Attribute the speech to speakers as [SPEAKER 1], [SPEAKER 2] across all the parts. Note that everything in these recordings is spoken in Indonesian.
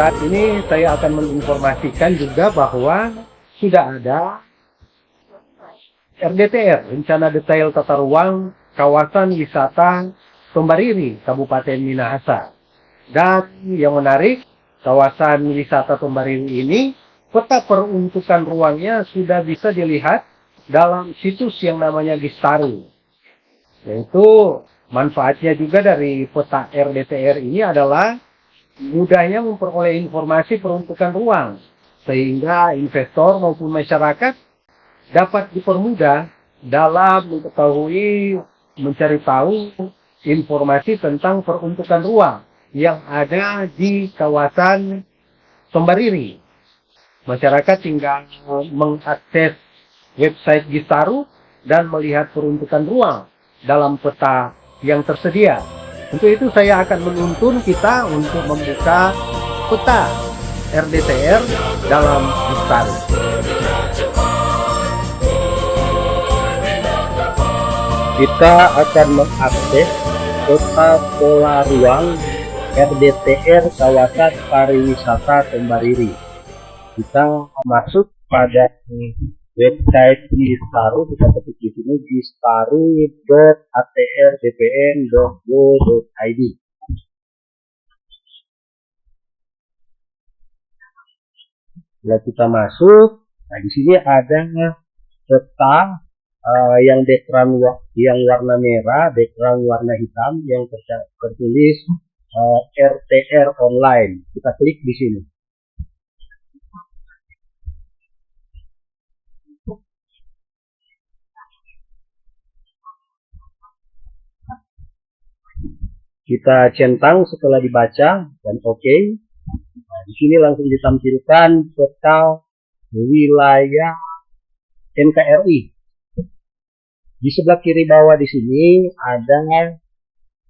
[SPEAKER 1] Saat ini saya akan menginformasikan juga bahwa sudah ada RDTR, Rencana Detail Tata Ruang Kawasan Wisata Tombariri, Kabupaten Minahasa. Dan yang menarik, kawasan wisata Tombariri ini, peta peruntukan ruangnya sudah bisa dilihat dalam situs yang namanya Gistaru. Yaitu manfaatnya juga dari peta RDTR ini adalah mudahnya memperoleh informasi peruntukan ruang, sehingga investor maupun masyarakat dapat dipermudah dalam mengetahui, mencari tahu informasi tentang peruntukan ruang yang ada di kawasan Tombariri. Masyarakat tinggal mengakses website Gistaru dan melihat peruntukan ruang dalam peta yang tersedia. Untuk itu saya akan menuntun kita untuk membuka peta RDTR dalam Gistaru. Kita akan mengakses peta pola ruang RDTR kawasan pariwisata Tombariri. Kita masuk pada website Gistaru, kita ketik di sini gistaru.atrdpn.go.id. Setelah kita masuk, nah di sini ada peta yang background yang warna merah, background warna hitam yang tertulis RTR online. Kita klik di sini. Kita centang setelah dibaca dan oke. Nah, di sini langsung ditampilkan peta wilayah NKRI. Di sebelah kiri bawah di sini ada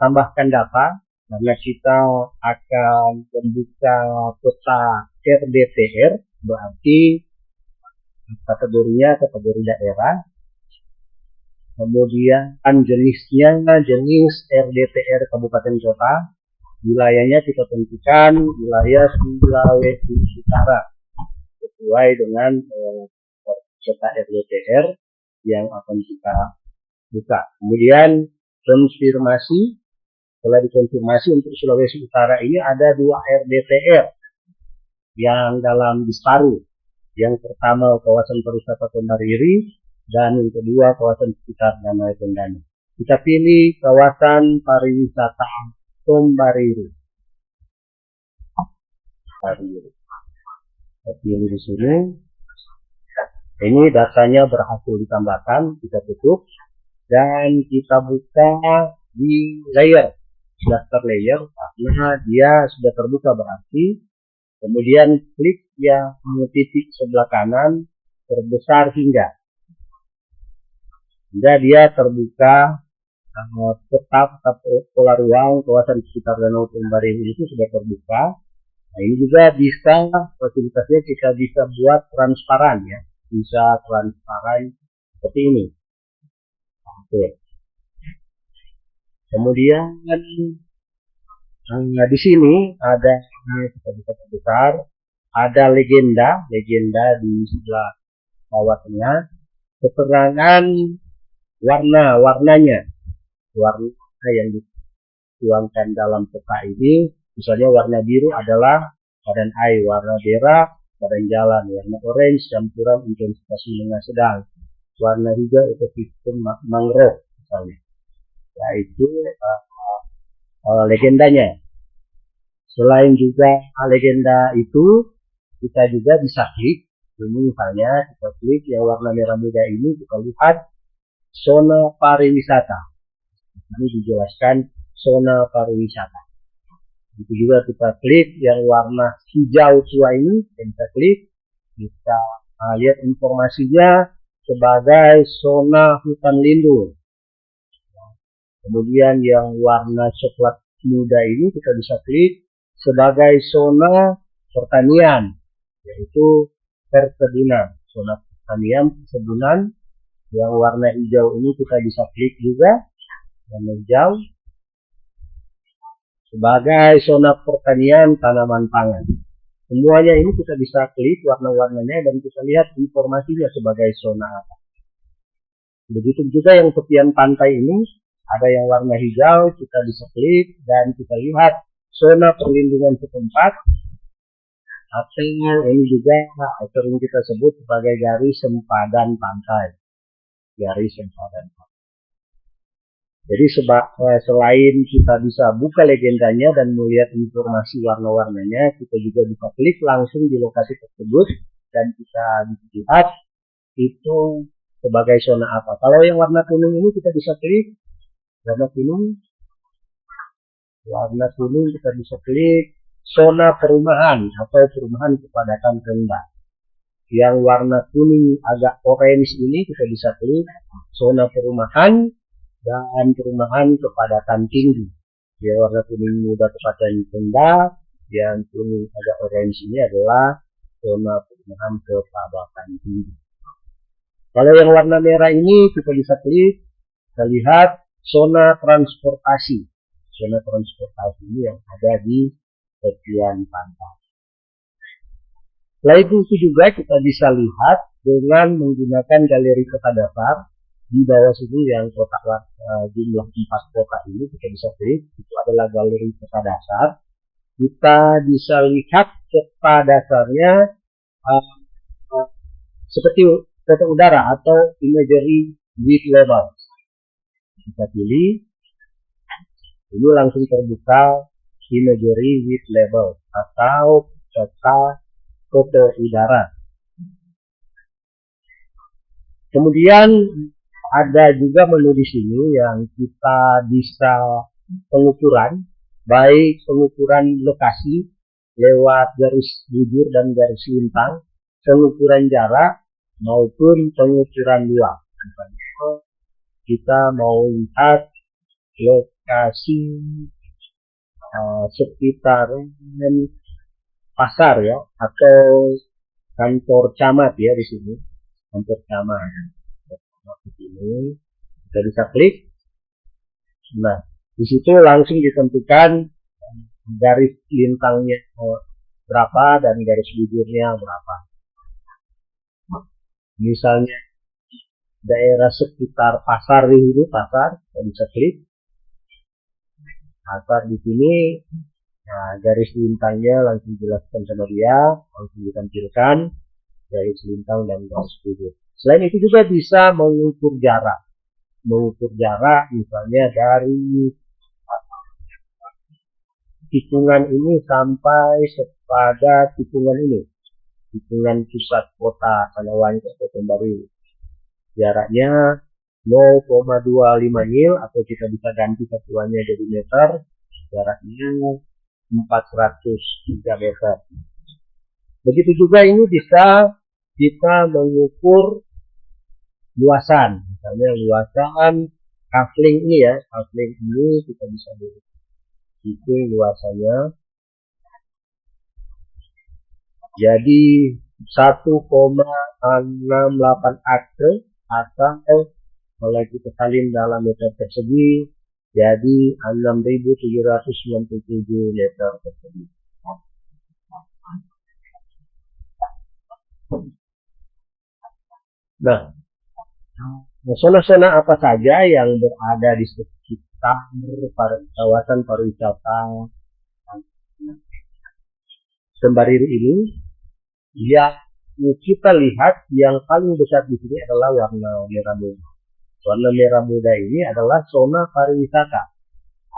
[SPEAKER 1] tambahkan data, karena kita akan membuka peta RDTR, berarti kategorinya kategori daerah. Kemudian jenisnya jenis RDTR kabupaten kota. Wilayahnya kita tentukan wilayah Sulawesi Utara sesuai dengan peta RDTR yang akan kita buka. Kemudian konfirmasi. Setelah dikonfirmasi untuk Sulawesi Utara ini ada 2 RDTR yang dalam Gistaru. Yang pertama kawasan pariwisata Tombariri dan yang kedua kawasan sekitar Danau Tondano. Kita pilih kawasan pariwisata Tombariri. Kita pilih di sini. Ini datanya berhasil ditambahkan, kita tutup dan kita buka di layer, daftar layer, karena dia sudah terbuka berarti. Kemudian klik yang titik sebelah kanan terbesar hingga dia terbuka peta pola ruang kawasan sekitar Danau Tombariri itu sudah terbuka. Nah, ini juga bisa fasilitasnya kita bisa buat transparan ya. Bisa transparan seperti ini. Oke. Kemudian di sini ada kita bisa besar, ada legenda di sebelah bawah tengah, keterangan warnanya yang dituangkan dalam peta ini. Misalnya warna biru adalah badan air, warna merah badan jalan, warna orange campuran intensitas menengah sedang, warna hijau ekosistem mangrove misalnya. Yaitu legendanya. Selain juga legenda itu, kita juga bisa klik. Ini misalnya kita klik yang warna merah muda ini, kita lihat zona pariwisata. Ini dijelaskan zona pariwisata. Itu juga kita klik yang warna hijau tua ini, kita klik, kita lihat informasinya sebagai zona hutan lindung. Kemudian yang warna coklat muda ini kita bisa klik sebagai zona pertanian, yaitu perkebunan, zona pertanian perkebunan. Yang warna hijau ini kita bisa klik juga, warna hijau, sebagai zona pertanian tanaman pangan. Semuanya ini kita bisa klik warna-warnanya dan kita lihat informasinya sebagai zona apa. Begitu juga yang tepian pantai ini, ada yang warna hijau, kita bisa klik dan kita lihat zona perlindungan setempat, atau ini juga sering kita sebut sebagai garis sempadan pantai. Garis sempadan pantai. Jadi selain kita bisa buka legendanya dan melihat informasi warna-warnanya, kita juga bisa klik langsung di lokasi tersebut dan kita bisa lihat itu sebagai zona apa. Kalau yang warna kuning ini kita bisa klik warna kuning kita bisa klik zona perumahan atau perumahan kepadatan rendah. Yang warna kuning agak orange ini kita bisa klik zona perumahan dan perumahan kepadatan tinggi. Yang warna kuning muda kepadatan rendah, yang kuning agak orange ini adalah zona perumahan kepadatan tinggi. Kalau yang warna merah ini kita bisa klik, kita lihat zona transportasi. Zona transportasi ini yang ada di tepian pantai. Selain itu juga kita bisa lihat dengan menggunakan galeri peta dasar. Di bawah sini yang kotak jumlah 4 kotak ini kita bisa klik, itu adalah galeri peta dasar. Kita bisa lihat peta dasarnya seperti peta udara atau imagery with level. Kita pilih, ini langsung terbuka imagery with level atau peta foto udara. Kemudian ada juga menu di sini yang kita bisa pengukuran, baik pengukuran lokasi lewat garis bujur dan garis lintang, pengukuran jarak maupun pengukuran luas. Kita mau lihat lokasi sekitar pasar ya, atau kantor camat ya di sini, kantor camat. Ini kita bisa klik. Nah, di situ langsung ditentukan garis lintangnya berapa dan garis bujurnya berapa. Misalnya daerah sekitar pasar ini, pasar, kita bisa klik. Pasar di sini, nah, garis lintangnya langsung dijelaskan sama dia, langsung ditampilkan garis lintang dan garis bujur. Selain itu juga bisa mengukur jarak. Mengukur jarak misalnya dari tikungan ini sampai pada tikungan ini. Tikungan pusat kota Kanawan atau Tombaru. Jaraknya 0,25 mil atau kita bisa ganti satuannya jadi meter. Jaraknya 403 meter. Begitu juga ini bisa kita mengukur luasan, misalnya luasan kafling ini ya, kafling ini kita bisa hitung luasannya jadi 1,68 akre atau kalau kita salin dalam meter persegi jadi 6.797 meter persegi. Nah, zona-zona apa saja yang berada di sekitar kawasan pariwisata Tombariri ini? Ya, kita lihat yang paling besar di sini adalah warna merah muda. Warna merah muda ini adalah zona pariwisata.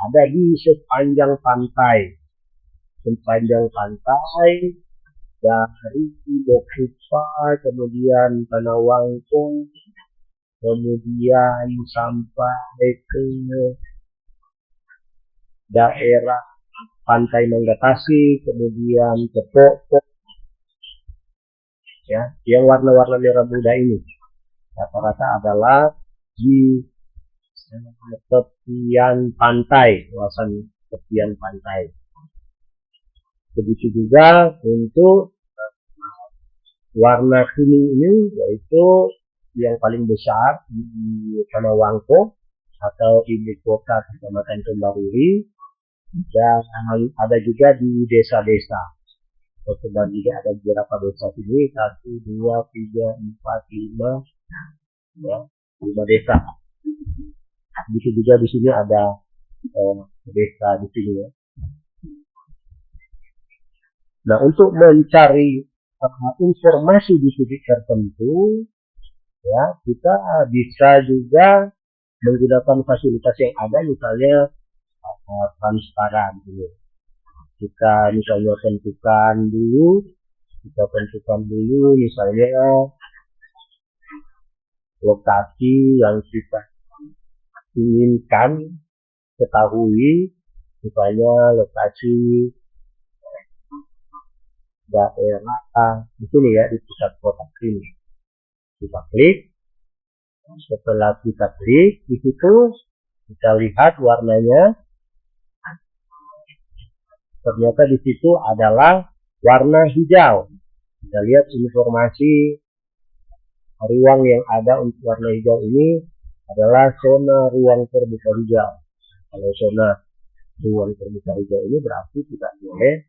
[SPEAKER 1] Ada di sepanjang pantai. Sepanjang pantai dari Bokupa, kemudian Tanah Wangkung, kemudian sampai ke daerah Pantai Manggatasi, kemudian ke Pokok, ya, yang warna-warna merah muda ini rata-rata adalah di tepian pantai, kawasan tepian pantai. Begitu juga untuk warna kuning ini, yaitu yang paling besar di Tanah Wangko atau ibu kota Kecamatan Tombariri, dan ada juga di desa-desa.
[SPEAKER 2] terbagi ada beberapa desa ini, 1, 2, 3, 4, 5, ya, 5 desa. Begitu juga di sini ada desa di sini ya. Nah, untuk mencari informasi di titik tertentu, ya, kita bisa juga menggunakan fasilitas yang ada, misalnya transparan dulu. Kita misalnya tentukan dulu misalnya lokasi yang kita inginkan ketahui, misalnya lokasi daerah di sini ya, di pusat kota ini. Kita klik. Setelah kita klik di situ, kita lihat warnanya. Ternyata di situ adalah warna hijau. Kita lihat informasi ruang yang ada untuk warna hijau ini adalah zona ruang terbuka hijau. Kalau zona ruang terbuka hijau ini berarti tidak boleh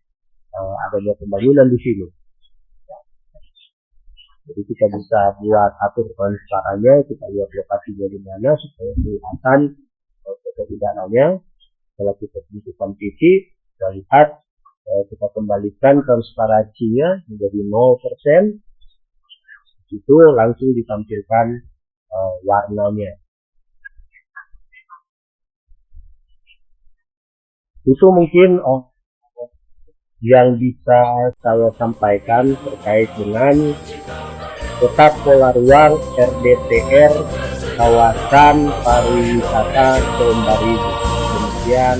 [SPEAKER 2] adanya pembangunan di sini. Jadi kita bisa buat atur transparannya, kita lihat lokasinya di mana supaya kelihatan kepidananya. Setelah kita tentukan titik, kita lihat, kita kembalikan transparansinya menjadi 0%. Itu langsung ditampilkan warnanya. Itu mungkin yang bisa saya sampaikan terkait dengan Kota Pola Ruang RDTR kawasan pariwisata Tombarigu. Demikian.